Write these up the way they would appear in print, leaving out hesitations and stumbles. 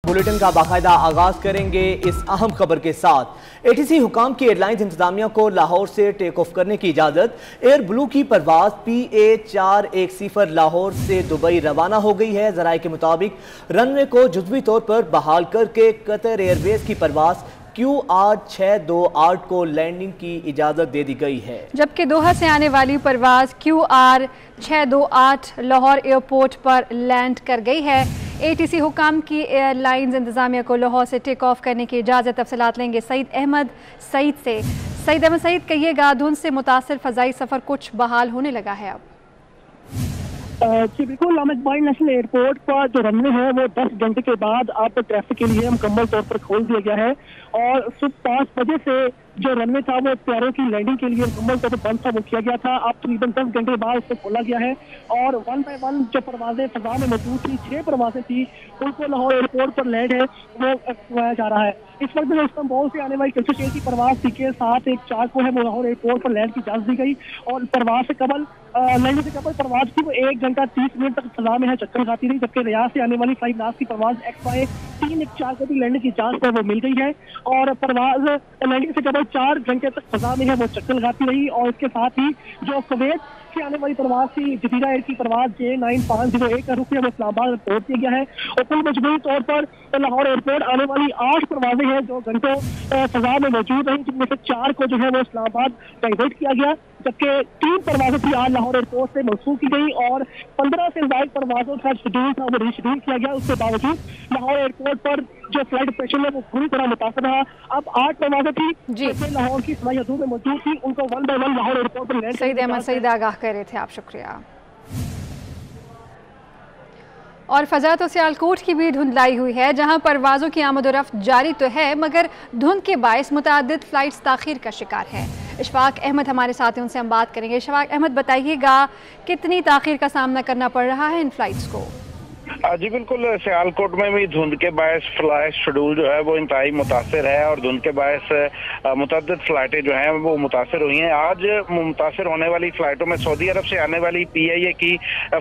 Bulletin का बाकायदा आगाज करेंगे इस अहम खबर के साथ। एटीसी हुकाम की एयरलाइंस इंतजामिया को लाहौर से टेक ऑफ करने की इजाजत। एयर ब्लू की परवाज PA410 लाहौर से दुबई रवाना हो गई है। जराये के मुताबिक रनवे को जुज़वी तौर पर बहाल करके कतर एयरवेज की परवाज QR628 को लैंडिंग की इजाजत दे दी गई है, जबकि दोहा से आने वाली परवाज QR628 लाहौर एयरपोर्ट पर लैंड कर गई है। एटीसी हुकाम की एयरलाइंस इंतजामिया को लाहौर से टेक ऑफ करने की इजाज़त। तफसीलात लेंगे सईद अहमद सईद से। सईद अहमद सईद, कहिएगा धुंध से मुतासर फ़ज़ाई सफ़र कुछ बहाल होने लगा है अब? जी बिल्कुल, अहमदाबाद नेशनल एयरपोर्ट पर जो रनवे है वो 10 घंटे के बाद अब ट्रैफिक के लिए मुकम्मल तौर पर खोल दिया गया है और सुबह 5 बजे से जो रनवे था वो प्यारों की लैंडिंग के लिए मुकम्मल तौर पर बंद था, वो किया गया था। अब तकरीबन 10 घंटे बाद उसे खोला गया है और 1 बाय 1 जो परवाजें फजा में मौजूद थी, 6 परवाजें थी, उनको लाहौर एयरपोर्ट पर लैंड है वो करवाया जा रहा है। इस वक्त जो इस्तांबुल से आने वाली कल्चर की परवाज CK714 को है वो लाहौर एयरपोर्ट पर लैंड की इजाजत दी गई और परवाज से कबल लैंडिंग से कबल परवाज थी वो 1 घंटा 30 मिनट तक फजा में है चक्कर खाती रही, जबकि रियाद से आने वाली फ्लाइट नास की परवाज XY314 को भी लैंडिंग की इजाजत है वो मिल गई है और परवाज लैंडिंग से कबल 4 घंटे तक फजा में है वो चक्कर लगाती रही। और इसके साथ ही जो कुवैत से आने वाली परवाज थी जजीरा एयर की परवाज J9501 का रुख है वो इस्लामाबाद में पहुंच दिया गया है और कुल मजबूरी तौर पर लाहौर एयरपोर्ट आने वाली 8 परवाजें हैं जो घंटों फजा में मौजूद रही, जिनमें से 4 को जो है वो इस्लामाबाद डाइवर्ट किया गया, जबकि 3 परवाजें थी आज लाहौर एयरपोर्ट से मनसूख की गई और 15 से ज्यादा परवाजों का शेड्यूल था वो रीशेड्यूल किया गया। उसके बावजूद लाहौर एयरपोर्ट पर जो फ्लाइट ऑपरेशन है वो पूरी तरह मुतासर रहा। अब 8 परवाजें थी जो लाहौर की हवाई हदूद में मौजूद थी, उनको 1 बाय 1 लाहौर एयरपोर्ट पर लैंड। सईद अहमद सईद आगाह कर रहे थे आप, शुक्रिया। और फ़ज़ा तो सियालकोट की भी धुंधलाई हुई है, जहां परवाज़ों की आमद-ओ-रफ़्त जारी तो है मगर धुंध के बायस मुतअद्दिद फ़्लाइट्स ताख़ीर का शिकार है। इशफाक अहमद हमारे साथ हैं, उनसे हम बात करेंगे। इशफाक अहमद, बताइएगा कितनी ताख़ीर का सामना करना पड़ रहा है इन फ़्लाइट्स को? जी बिल्कुल, सियालकोट में भी धुंध के बायस फ्लाइट शेड्यूल जो है वो इंतहाई मुतासर है और धुंध के बायस मुतअद्दिद फ्लाइटें जो हैं वो मुतासर हुई हैं। आज मुतासर होने वाली फ्लाइटों में सऊदी अरब से आने वाली PIA की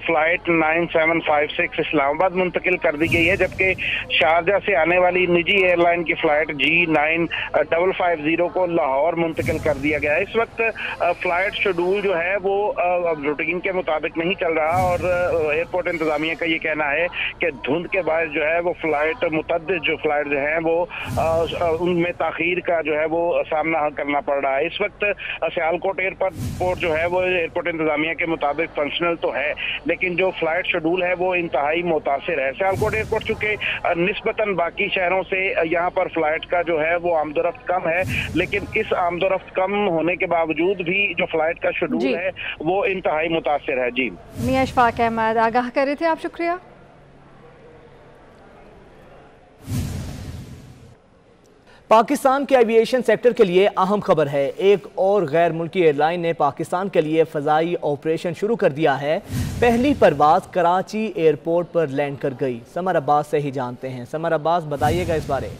फ्लाइट 9756 इस्लामाबाद मुंतकिल कर दी गई है, जबकि शारजा से आने वाली निजी एयरलाइन की फ्लाइट G9550 को लाहौर मुंतकिल कर दिया गया है। इस वक्त फ्लाइट शेड्यूल जो है वो रूटीन के मुताबिक नहीं चल रहा और एयरपोर्ट इंतजामिया का ये कहना है कि धुंध के बायस जो है वो फ्लाइट मुतअद्दिद जो फ्लाइट जो है वो उनमें ताखीर का जो है वो सामना करना पड़ रहा है। इस वक्त सियालकोट एयरपोर्ट जो है वो एयरपोर्ट इंतजामिया के मुताबिक फंक्शनल तो है, लेकिन जो फ्लाइट शेड्यूल है वो इंतहाई मुतासिर है। सियालकोट एयरपोर्ट चूंकि निस्बतन बाकी शहरों से यहाँ पर फ्लाइट का जो है वो आमदोरफ्त कम है, लेकिन इस आमदोरफ्त कम होने के बावजूद भी जो फ्लाइट का शेड्यूल है वो इंतहाई मुतासिर है। जी मियां इशफाक अहमद आगाह कर रहे थे आप, शुक्रिया। पाकिस्तान के एविएशन सेक्टर के लिए अहम खबर है। एक और गैर मुल्की एयरलाइन ने पाकिस्तान के लिए फ़ज़ाई ऑपरेशन शुरू कर दिया है। पहली परवाज़ कराची एयरपोर्ट पर लैंड कर गई। समर अब्बास से ही जानते हैं। समर अब्बास, बताइएगा इस बारे।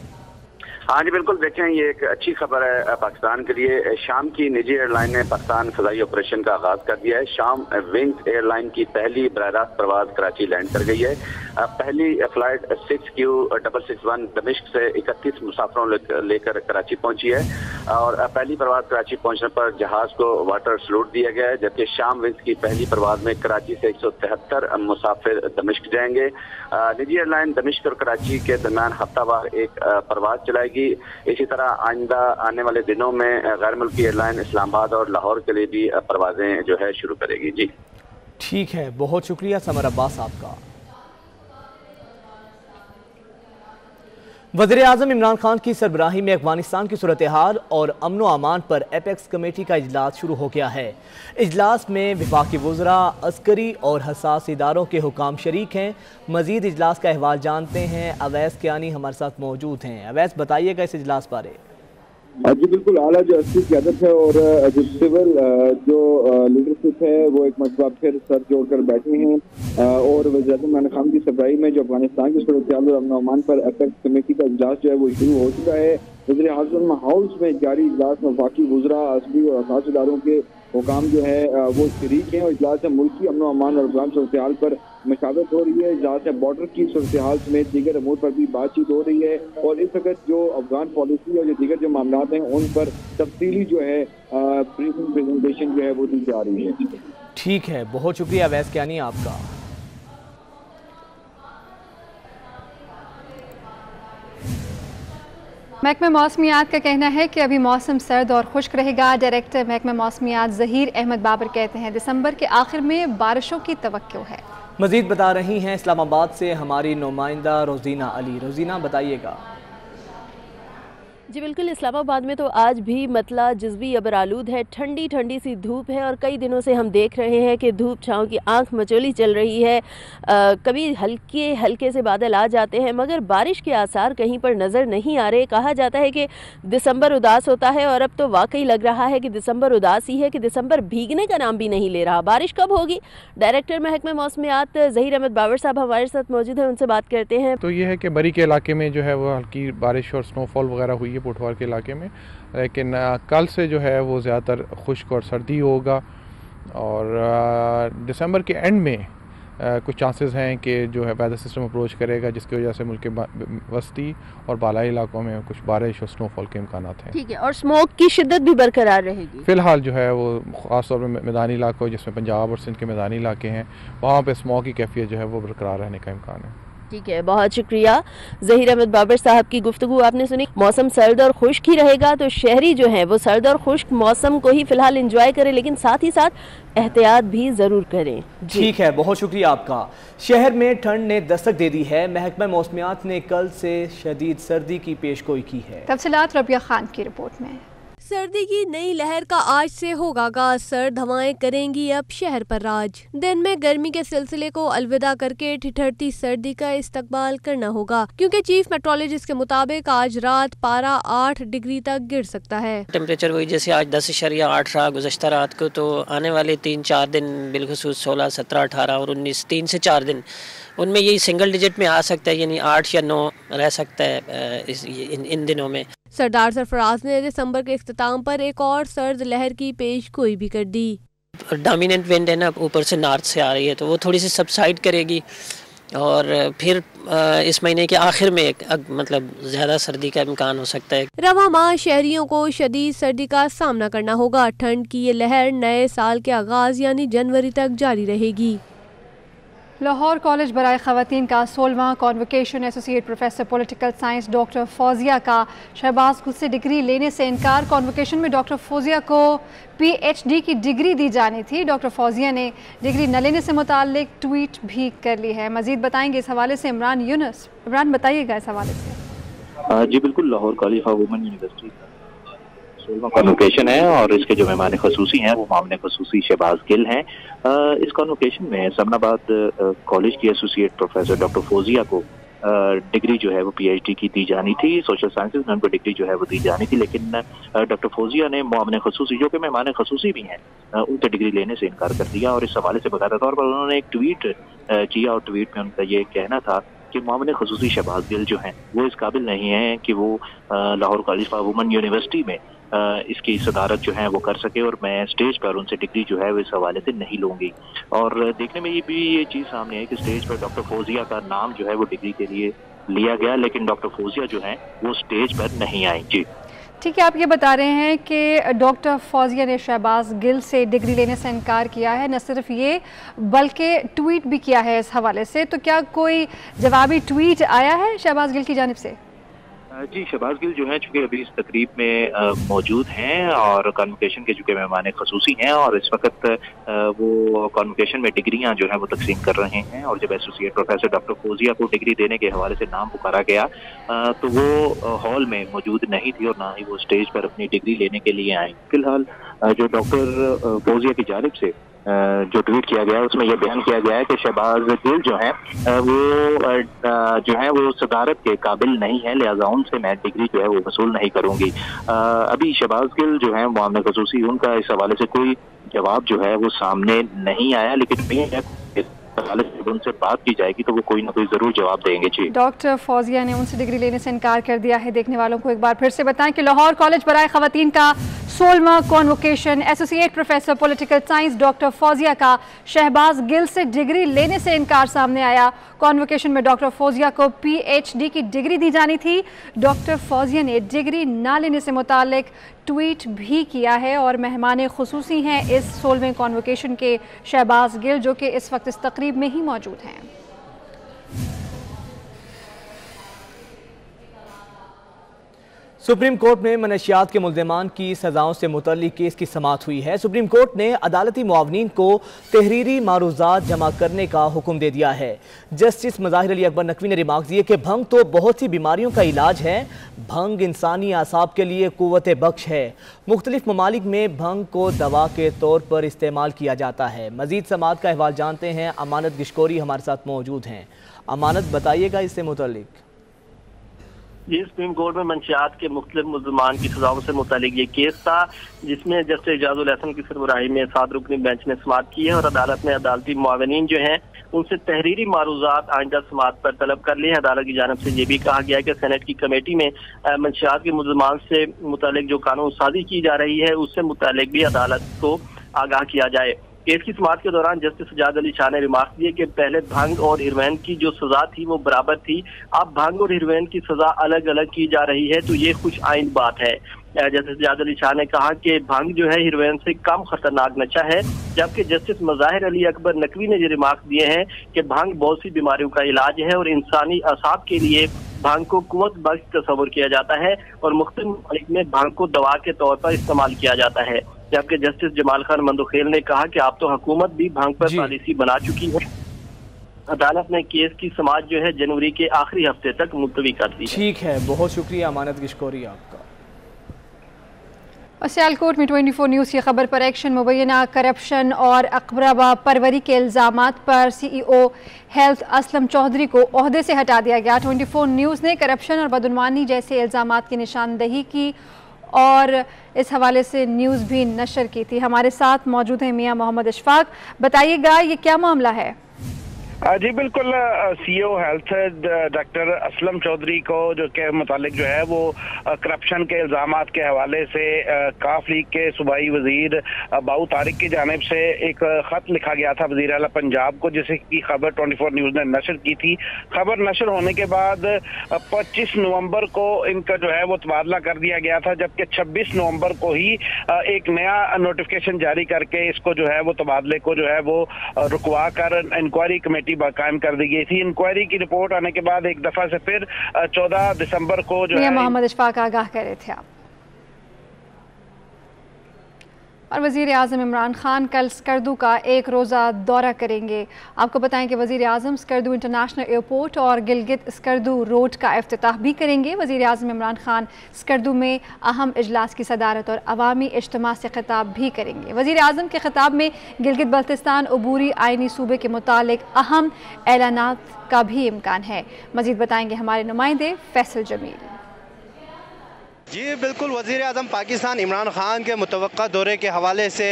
हाँ जी बिल्कुल, देखें ये एक अच्छी खबर है पाकिस्तान के लिए। शाम की निजी एयरलाइन ने पाकिस्तान फ़ज़ाई ऑपरेशन का आगाज़ कर दिया है। शाम विंग्स एयरलाइन की पहली बराह परवाज़ कराची लैंड कर गई है। पहली फ्लाइट 6Q661 दमिश्क से 31 मुसाफिरों लेकर कराची पहुंची है और पहली परवाज़ कराची पहुंचने पर जहाज़ को वाटर सलूट दिया गया है, जबकि शाम विंग्स की पहली परवाज़ में कराची से 173 मुसाफिर दमिश्क जाएंगे। निजी एयरलाइन दमिश्क और कराची के दरमियान हफ्तावार एक परवाज़ चलाएगी। इसी तरह आइंदा आने वाले दिनों में गैर मुल्की एयरलाइन इस्लामाबाद और लाहौर के लिए भी परवाजें जो है शुरू करेगी। जी ठीक है, बहुत शुक्रिया समर अब्बास आपका। वज़ीर आज़म इमरान खान की सरबराही में अफगानिस्तान की सूरत हाल और अमन व अमान पर एपेक्स कमेटी का इजलास शुरू हो गया है। इजलास में वफाकी वज़रा, अस्करी और हसास इदारों के हुकाम शरीक हैं। मज़ीद इजलास का अहवाल जानते हैं, अवैस कियानी हमारे साथ मौजूद हैं। अवैस, बताइएगा इस इजलास बारे। जी बिल्कुल, आला जो अस्सी क़यादत है और जो सिविल जो लीडरशिप है वो एक मरतबा फिर सर जोड़कर बैठे हैं और वज़ीर आज़म इमरान खान की सरबराही में जो अफगानिस्तान की सूरत हाल और अमन व अमान पर एपेक्स कमेटी का इजलास जो है वो शुरू हो चुका है। वज़ीर आज़म हाउस में जारी इजलास में वफाकी वज़रा, अस्करी और हसास इदारों के हुकाम जो है वो शरीक हैं और इजलास में मुल्की अमन व अमान और अफगान सूरत हाल पर मशावरत हो रही है, जहाँ से बॉर्डर की सूरत हाल समेत दीगर अमूर पर भी बातचीत हो रही है और इस वक्त जो अफगान पॉलिसी और जो दीगर जो मामला हैं उन पर तफसीली जो है प्रेजेंटेशन जो है वो दी जा रही है। ठीक है, बहुत शुक्रिया अवैस कियानी आपका। महकमा मौसमियात का कहना है कि अभी मौसम सर्द और खुश्क रहेगा। डायरेक्टर महकमा मौसमियात ज़हीर अहमद बाबर कहते हैं दिसंबर के आखिर में बारिशों की तवक्को है। मजीद बता रही हैं इस्लामाबाद से हमारी नुमाइंदा रोजीना अली। रोजीना बताइएगा। जी बिल्कुल, इस्लामाबाद में तो आज भी मतला जज़्वी अबरालूद है, ठंडी ठंडी सी धूप है और कई दिनों से हम देख रहे हैं कि धूप छाँव की आंख मचोली चल रही है। कभी हल्के हल्के से बादल आ जाते हैं मगर बारिश के आसार कहीं पर नज़र नहीं आ रहे। कहा जाता है कि दिसंबर उदास होता है और अब तो वाकई लग रहा है कि दिसंबर उदास ही है कि दिसंबर भीगने का नाम भी नहीं ले रहा। बारिश कब होगी? डायरेक्टर महकमा मौसमियात ज़हीर अहमद बाबर साहब हमारे साथ मौजूद हैं, उनसे बात करते हैं। तो ये है कि बरी के इलाके में जो है वो हल्की बारिश और स्नोफॉल वगैरह हुई है पोठवार के इलाके में, लेकिन कल से जो है वो ज़्यादातर खुश्क और सर्दी होगा और दिसंबर के एंड में कुछ चांसेस हैं कि जो है वेदर सिस्टम अप्रोच करेगा जिसकी वजह से मुल्क के वस्ती और बालाई इलाकों में कुछ बारिश और स्नोफॉल के इम्कान हैं। ठीक है, और स्मोक की शिद्दत भी बरकरार रहेगी? फ़िलहाल जो है वो ख़ास तौर पर मैदानी इलाकों जिसमें पंजाब और सिंध के मैदानी इलाके हैं वहाँ पर स्मोक की कैफियत जो है वो बरकरार रहने का इम्कान है। ठीक है, बहुत शुक्रिया ज़हीर अहमद बाबर साहब की गुफ्तगू आपने सुनी। मौसम सर्द और खुश्क ही रहेगा तो शहरी जो है वो सर्द और खुश्क मौसम को ही फिलहाल एंजॉय करें, लेकिन साथ ही साथ एहतियात भी ज़रूर करें। ठीक है, बहुत शुक्रिया आपका। शहर में ठंड ने दस्तक दे दी है। महकमा मौसमियात ने कल से शदीद सर्दी की पेशगोई की है। तफसीलात रबिया खान की रिपोर्ट में। सर्दी की नई लहर का आज से होगा आगाज। सर्द हवाएं करेंगी अब शहर पर राज। दिन में गर्मी के सिलसिले को अलविदा करके ठिठुरती सर्दी का इस्तकबाल करना होगा, क्योंकि चीफ मेट्रोलॉजिस्ट के मुताबिक आज रात पारा 8 डिग्री तक गिर सकता है। टेम्परेचर वही जैसे आज 10.8 रहा गुज़श्ता रात को, तो आने वाले 3-4 दिन बिलखुसूस 16, 17, 18 और 19 3 से 4 दिन उनमें यही सिंगल डिजिट में आ सकता है, यानी 8 या 9 रह सकता है इन दिनों में। सरदार सरफराज ने दिसंबर के इख्तिताम पर एक और सर्द लहर की पेशगोई भी कर दी। डोमिनेंट विंड है ना, ऊपर से नॉर्थ से आ रही है, तो वो थोड़ी सी सबसाइड करेगी और फिर इस महीने के आखिर में मतलब ज़्यादा सर्दी का इम्कान हो सकता है। रवा माह शहरियों को शदीद सर्दी का सामना करना होगा। ठंड की ये लहर नए साल के आगाज यानी जनवरी तक जारी रहेगी। लाहौर कॉलेज बराए ख़वातीन का 16वां convocation associate professor political science doctor Fauzia का शहबाज गुल से डिग्री लेने से इनकार। कॉन्वोकेशन में डॉक्टर फौजिया को PhD की डिग्री दी जानी थी। डॉक्टर फौजिया ने डिग्री न लेने से मुताल्लिक ट्वीट भी कर ली है। मजीद बताएंगे इस हवाले से इमरान यूनुस। इमरान बताइएगा इस हवाले से। जी बिल्कुल, Lahore college for women university convocation है और इसके जो मेहमान खसूसी हैं वो मामले खसूसी शहबाज गिल हैं। इस कॉन्वोकेशन में समनाबाद कॉलेज की एसोसिएट प्रोफेसर डॉक्टर फौजिया को डिग्री जो है वो PhD की दी जानी थी। सोशल साइंसेज में उनको डिग्री जो है वो दी जानी थी, लेकिन डॉक्टर फौजिया ने मामले खसूसी जो कि मेहमान खसूसी भी हैं उनसे डिग्री लेने से इनकार कर दिया और इस हवाले से बकायदा तौर पर उन्होंने एक ट्वीट किया और ट्वीट में उनका ये कहना था कि मामले खसूसी शहबाज गिल जो हैं वो इस काबिल नहीं है कि वो Lahore college for women university में इसकी सदारत जो है वो कर सके और मैं स्टेज पर उनसे डिग्री जो है वो इस हवाले से नहीं लूंगी। और देखने में ये चीज़ सामने है कि स्टेज पर डॉक्टर फौजिया का नाम जो है वो डिग्री के लिए लिया गया, लेकिन डॉक्टर फौजिया जो है वो स्टेज पर नहीं आई। जी ठीक है, आप ये बता रहे हैं कि डॉक्टर फौजिया ने शहबाज गिल से डिग्री लेने से इनकार किया है। न सिर्फ ये बल्कि ट्वीट भी किया है इस हवाले से, तो क्या कोई जवाबी ट्वीट आया है शहबाज गिल की जानिब से? जी, शहबाज गिल जो है चूँकि अभी इस तकरीब में मौजूद हैं और कॉन्वोकेशन के चूँकि मेहमान खसूसी हैं और इस वक्त वो कॉन्वोकेशन में डिग्रियां जो है वो तकसीम कर रहे हैं और जब एसोसिएट प्रोफेसर डॉक्टर फौजिया को डिग्री देने के हवाले से नाम पुकारा गया तो वो हॉल में मौजूद नहीं थी और ना ही वो स्टेज पर अपनी डिग्री लेने के लिए आई। फिलहाल जो डॉक्टर फौजिया की जानिब से जो ट्वीट किया गया है उसमें यह बयान किया गया है कि शहबाज गिल जो है वो सदारत के काबिल नहीं है, लिहाजा उनसे मैं डिग्री जो है वो वसूल नहीं करूंगी। अभी शहबाज गिल जो है मामले खसूसी उनका इस हवाले से कोई जवाब जो है वो सामने नहीं आया, लेकिन उनसे बात की जाएगी तो वो कोई ना कोई जरूर जवाब देंगे। जी, डॉक्टर फौजिया ने उनसे डिग्री लेने से इनकार कर दिया है। देखने वालों को एक बार फिर से बताएं कि लाहौर कॉलेज बराए ख़वातीन का 16वां convocation. Associate professor political science doctor Fauzia का शहबाज गिल से डिग्री लेने से इनकार सामने आया। कॉन्वोकेशन में डॉक्टर फौजिया को PhD की डिग्री दी जानी थी। डॉक्टर फौजिया ने डिग्री ना लेने से मुतालिक ट्वीट भी किया है और मेहमान खुसूसी हैं इस 16वें कॉन्वोकेशन के शहबाज गिल, जो कि इस वक्त इस तकरीब में ही मौजूद हैं। सुप्रीम कोर्ट में मनशियात के मुल्ज़िमान की सज़ाओं से मुतल्लिक़ केस की समाअत हुई है। सुप्रीम कोर्ट ने अदालती मुआवनीन को तहरीरी मारूज़ात जमा करने का हुक्म दे दिया है। जस्टिस मज़ाहिर अली अकबर नकवी ने रिमार्क दिए कि भंग तो बहुत सी बीमारियों का इलाज है, भंग इंसानी आसाब के लिए कुव्वत बख्श है। मुख्तलिफ ममालिक में भंग को दवा के तौर पर इस्तेमाल किया जाता है। मज़ीद समाअत का अहवाल जानते हैं, अमानत गिशकोरी हमारे साथ मौजूद हैं। अमानत, बताइएगा इससे मुतल्लिक़। जी, सुप्रीम कोर्ट में मंशियात के मुख्तलिफ मुल्ज़िमान की सजाओं से मुतालिक ये केस था, जिसमें जस्टिस एजाजुल हसन की सरबराही में 7 रुकनी बेंच ने समाअत की है और अदालत ने अदालती मुआवनीन जो हैं उनसे तहरीरी मारूज़ात आइंदा समाअत पर तलब कर ली है। अदालत की जानिब से ये भी कहा गया कि सेनेट की कमेटी में मंशियात के मुल्ज़िमान से मुतालिक जो कानून साजी की जा रही है उससे मुतालिक भी अदालत को आगाह किया जाए। केस की समाअत के दौरान जस्टिस सजाद अली शाह ने रिमार्क दिए कि पहले भंग और हिरोइन की जो सजा थी वो बराबर थी, अब भंग और हिरोइन की सजा अलग अलग की जा रही है, तो ये खुश आइंद बात है। जस्टिस सजाद अली शाह ने कहा कि भंग जो है हिरोइन से कम खतरनाक नशा है, जबकि जस्टिस मज़ाहिर अली अकबर नकवी ने ये रिमार्क दिए हैं कि भंग बहुत सी बीमारियों का इलाज है और इंसानी असाब के लिए भंग को कुव्वत बख्श तस्वुर किया जाता है और मुख्तलिफ ममालिक में भंग को दवा के तौर पर इस्तेमाल किया जाता है। जबकि जस्टिस जमाल खान मंदोखेल ने कहा कि अब तो हुकूमत भी भंग पर पॉलिसी बना चुकी है। अदालत ने केस की समाअत जो है जनवरी के आखिरी हफ्ते तक मुलतवी कर दी है। ठीक है, बहुत शुक्रिया अमानत गिशकोरी आपका। और सियालकोट में 24 न्यूज़ की खबर पर एक्शन। मुबैना करप्शन और अकबरा परवरी के इल्ज़ामात पर CEO हेल्थ असलम चौधरी को ओहदे से हटा दिया गया। 24 न्यूज़ ने करप्शन और बदउनवानी जैसे इल्ज़ामात की निशानदही की और इस हवाले से न्यूज़ भी नशर की थी। हमारे साथ मौजूद हैं मियां मोहम्मद इशफाक, बताइएगा ये क्या मामला है? जी बिल्कुल, CEO health doctor Aslam Chaudhary को जो के मुतालिक जो है वो करप्शन के इल्ज़ामात के हवाले से काफ लीग के सूबाई वजीर बाऊ तारिक की जानिब से एक ख़त लिखा गया था वज़ीर आला पंजाब को, जिसे की खबर 24 न्यूज़ ने नशर की थी। खबर नशर होने के बाद 25 नवंबर को इनका जो है वो तबादला कर दिया गया था, जबकि 26 नवंबर को ही एक नया नोटिफिकेशन जारी करके इसको जो है वो तबादले को जो है वो रुकवा कर इंक्वायरी कमेटी कायम कर दी गई थी। इंक्वायरी की रिपोर्ट आने के बाद एक दफा से फिर 14 दिसंबर को जो है मोहम्मद इशफाक आगाह कर रहे थे आप। और वज़ीर आज़म इमरान खान कल स्कर्दू का एक रोज़ा दौरा करेंगे। आपको बताएं कि वज़ीर आज़म स्कर्दू इंटरनेशनल एयरपोर्ट और गिलगित स्कर्दू रोड का इफ्तिताह भी करेंगे। वज़ीर आज़म इमरान खान स्कर्दू में अहम इजलास की सदारत और अवामी इज्तिमा से खिताब भी करेंगे। वज़ीर आज़म के खिताब में गिलगित बल्तिस्तान अबूरी आइनी सूबे के मुतालिक अहम ऐलानात का भी इम्कान है। मज़ीद बताएंगे हमारे नुमाइंदे फैसल जमील। जी बिल्कुल, वज़ीर आज़म पाकिस्तान इमरान खान के मुतवक्का दौरे के हवाले से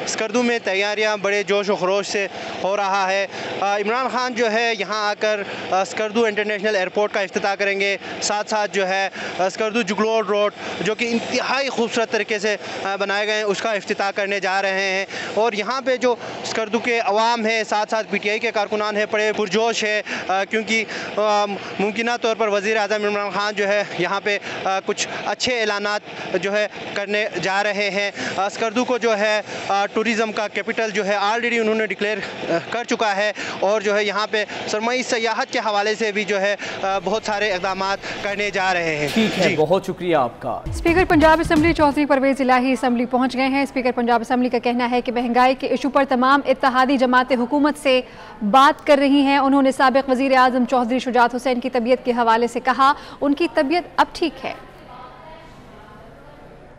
स्कर्दू में तैयारियां बड़े जोश व खरोश से हो रहा है। इमरान खान जो है यहाँ आकर स्कर्दू इंटरनेशनल एयरपोर्ट का इफ्तिताह करेंगे, साथ साथ जो है स्कर्दू जुगलोड रोड जो कि इंतहाई खूबसूरत तरीके से बनाए गए हैं उसका इफ्तिताह करने जा रहे हैं। और यहाँ पे जो स्कर्दू के अवाम है, साथ साथ PTI के कारकुनान है, बड़े पुरजोश है, क्योंकि मुमकिन तौर पर वज़ीर आज़म इमरान खान जो है यहाँ पे कुछ अच्छे ऐलानात जो है करने जा रहे हैं। स्कर्दू को जो है टूरिज़म का कैपिटल जो है ऑलरेडी उन्होंने डिक्लेयर कर चुका है और जो है यहाँ पे सरमाई सयाहत के हवाले से भी जो है बहुत सारे इक़दाम करने जा रहे हैं। ठीक है, बहुत शुक्रिया आपका। स्पीकर पंजाब असम्बली चौधरी परवेज़ इलाही असम्बली पहुँच गए हैं। स्पीकर पंजाब असम्बली का कहना है कि महंगाई के इशू पर तमाम इत्तेहादी जमातें हुकूमत से बात कर रही हैं। उन्होंने साबिक़ वज़ीर आज़म चौधरी शुजात हुसैन की तबीयत के हवाले से कहा उनकी तबीयत अब ठीक है।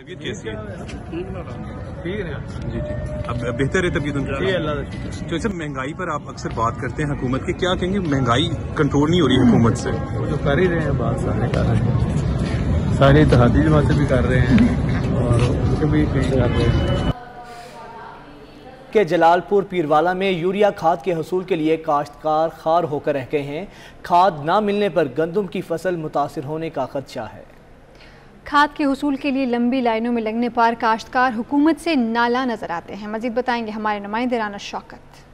जी जी, अब बेहतर है तबीयत उनकी। तो सब महंगाई पर आप अक्सर बात करते हैं हुकूमत की, क्या कहेंगे महंगाई कंट्रोल नहीं हो रही हुकूमत से? वो तो कर ही रहे हैं, बात सारे कर रहे हैं, सारी इत्तेहादी जमातें भी कर रहे हैं और उनके भी कर रहे हैं। के जलालपुर पीरवाला में यूरिया खाद के हसूल के लिए काश्तकार खार होकर रह गए हैं। खाद ना मिलने पर गंदम की फसल मुतासिर होने का खदशा है। खाद के हुसूल के लिए लंबी लाइनों में लगने पर काश्तकार हुकूमत से नाला नजर आते हैं। मजीद बताएंगे हमारे नुमाइंदे राना शौकत।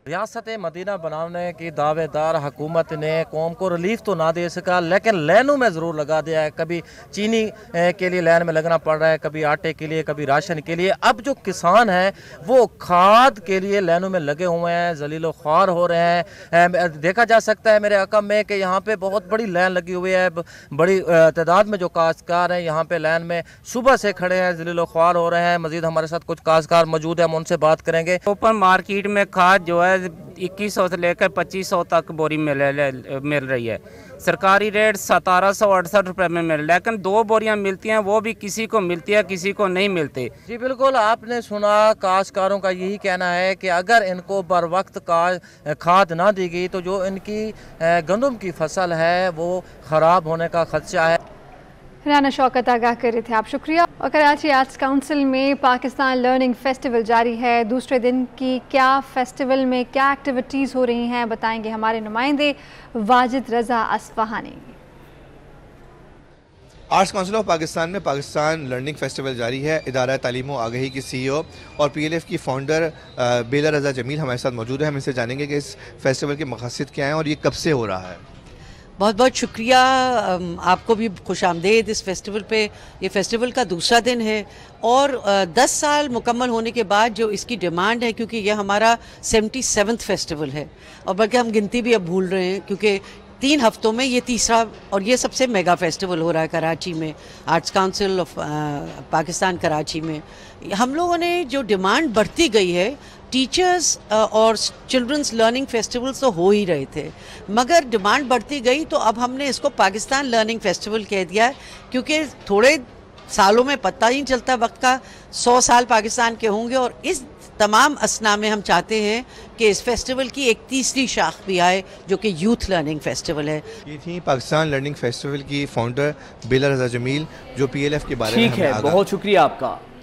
रियासत मदीना बनाने की दावेदार हुकूमत ने कौम को रिलीफ तो ना दे सका, लेकिन लाइनों में ज़रूर लगा दिया है। कभी चीनी के लिए लाइन में लगना पड़ रहा है, कभी आटे के लिए, कभी राशन के लिए। अब जो किसान हैं वो खाद के लिए लाइनों में लगे हुए हैं, जलीलो ख्वार हो रहे हैं। देखा जा सकता है मेरे अकम में कि यहाँ पे बहुत बड़ी लाइन लगी हुई है। बड़ी तादाद में जो काश्तकार हैं यहाँ पे लाइन में सुबह से खड़े हैं, जलीलो ख्वार हो रहे हैं। मजीद हमारे साथ कुछ काश्तकार मौजूद हैं, हम उनसे बात करेंगे। ओपन मार्केट में खाद जो है 2100 से लेकर 2500 तक बोरी मिल रही है। सरकारी रेट 1768 रुपए में मिल, लेकिन 2 बोरियां मिलती हैं, वो भी किसी को मिलती है किसी को नहीं मिलती। जी बिल्कुल, आपने सुना, काश्तकारों का यही कहना है कि अगर इनको बर वक्त खाद ना दी गई तो जो इनकी गंदम की फसल है वो ख़राब होने का खदशा है। राना शौकत आगाह कर रहे थे आप, शुक्रिया। और कराची आर्ट्स काउंसिल में पाकिस्तान लर्निंग फेस्टिवल जारी है। दूसरे दिन की क्या फेस्टिवल में क्या एक्टिविटीज़ हो रही हैं बताएंगे हमारे नुमाइंदे वाजिद रजा Asfahani. Arts council of Pakistan में पाकिस्तान लर्निंग फेस्टिवल जारी है। इदारा तालीम व आगही की CEO और PLF की फाउंडर बेला रजा जमील हमारे साथ मौजूद है। हम इनसे जानेंगे कि इस फेस्टिवल के मकसद क्या हैं और ये कब से हो रहा है। बहुत बहुत शुक्रिया, आपको भी खुश आमदेद इस फेस्टिवल पे। ये फेस्टिवल का दूसरा दिन है और 10 साल मुकम्मल होने के बाद जो इसकी डिमांड है, क्योंकि यह हमारा 77वां फेस्टिवल है और बल्कि हम गिनती भी अब भूल रहे हैं क्योंकि 3 हफ्तों में ये तीसरा और ये सबसे मेगा फेस्टिवल हो रहा है कराची में, arts council of Pakistan Karachi में। हम लोगों ने जो डिमांड बढ़ती गई है, टीचर्स और चिल्ड्रंस लर्निंग फेस्टिवल्स तो हो ही रहे थे, मगर डिमांड बढ़ती गई तो अब हमने इसको पाकिस्तान लर्निंग फेस्टिवल कह दिया है, क्योंकि थोड़े सालों में पता ही नहीं चलता वक्त का। 100 साल पाकिस्तान के होंगे और इस तमाम असना में हम चाहते हैं कि इस फेस्टिवल की एक तीसरी शाख भी आए जो कि यूथ लर्निंग फेस्टिवल है। ये थी पाकिस्तान लर्निंग फेस्टिवल की फाउंडर बेला रजा जमील जो PLF के बारे में। ठीक है, बहुत शुक्रिया आपका।